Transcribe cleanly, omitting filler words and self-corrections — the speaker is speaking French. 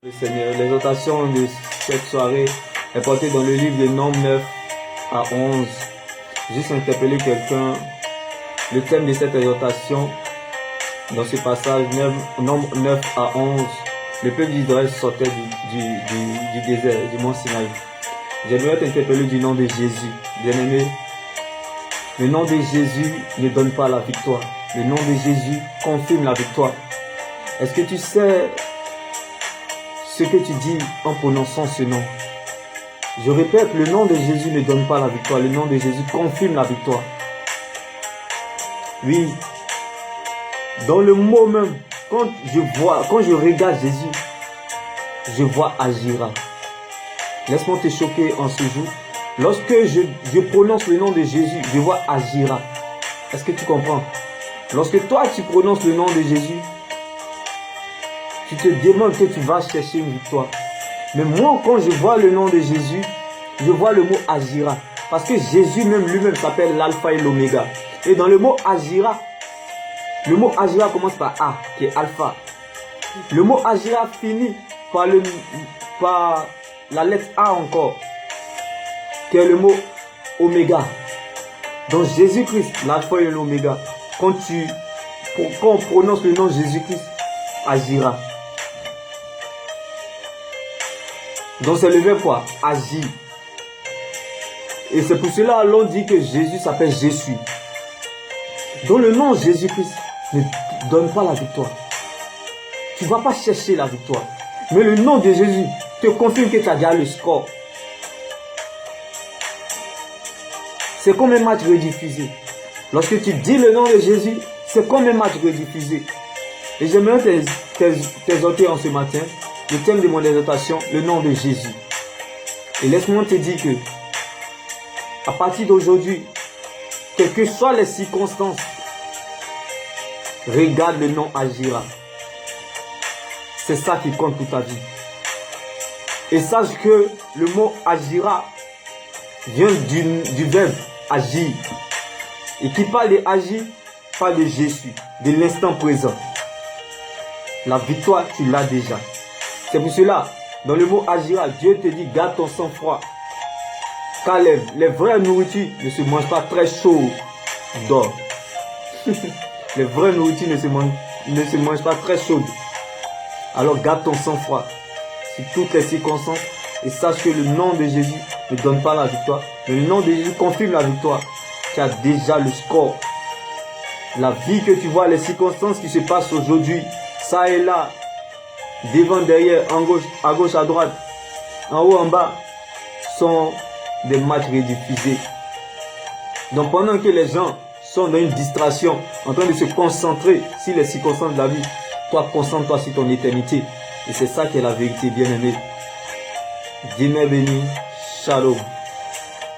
Le Seigneur, l'exhortation de cette soirée est portée dans le livre de Nombres 9 à 11. Juste interpeller quelqu'un. Le thème de cette exhortation, dans ce passage, Nombres 9 à 11, le peuple d'Israël sortait du désert, du mont Sinaï. J'aimerais t'interpeller du nom de Jésus. Bien-aimé, le nom de Jésus ne donne pas la victoire. Le nom de Jésus confirme la victoire. Est-ce que tu sais ce que tu dis en prononçant ce nom? Je répète, le nom de Jésus ne donne pas la victoire. Le nom de Jésus confirme la victoire. Oui. Dans le mot même, quand je regarde Jésus, je vois Agira. Laisse-moi te choquer en ce jour. Lorsque je prononce le nom de Jésus, je vois Agira. Est-ce que tu comprends? Lorsque toi tu prononces le nom de Jésus, tu te demandes que tu vas chercher une victoire. Mais moi, quand je vois le nom de Jésus, je vois le mot Agira. Parce que Jésus même lui-même s'appelle l'alpha et l'oméga. Et dans le mot Agira commence par A, qui est alpha. Le mot Agira finit par la lettre A encore, qui est le mot oméga. Donc Jésus-Christ, l'alpha et l'oméga. Quand on prononce le nom de Jésus-Christ, Agira. Donc c'est le verbe quoi? Agir. Et c'est pour cela l'on dit que Jésus s'appelle Jésus. Donc le nom Jésus-Christ ne donne pas la victoire. Tu ne vas pas chercher la victoire. Mais le nom de Jésus te confirme que tu as déjà le score. C'est comme un match rediffusé. Lorsque tu dis le nom de Jésus, c'est comme un match rediffusé. Et j'aimerais t'exhorter en ce matin. Le thème de mon exhortation, le nom de Jésus. Et laisse-moi te dire que, à partir d'aujourd'hui, quelles que soient les circonstances, regarde le nom Agira. C'est ça qui compte pour ta vie. Et sache que le mot Agira vient du verbe agir. Et qui parle de agir, parle de Jésus, de l'instant présent. La victoire, tu l'as déjà. C'est pour cela, dans le mot Agira, Dieu te dit, garde ton sang-froid. Car les vraies nourritures ne se mangent pas très chaud d'or. Les vraies nourritures ne se mangent pas très chaudes. Alors garde ton sang-froid sur toutes les circonstances et sache que le nom de Jésus ne donne pas la victoire. Mais le nom de Jésus confirme la victoire. Tu as déjà le score. La vie que tu vois, les circonstances qui se passent aujourd'hui, ça et là, devant, derrière, à gauche, à droite, en haut, en bas, sont des matchs rediffusés. Donc pendant que les gens sont dans une distraction, en train de se concentrer sur les circonstances de la vie, toi, concentre-toi sur ton éternité. Et c'est ça qui est la vérité, bien-aimé. Dieu m'est béni. Shalom.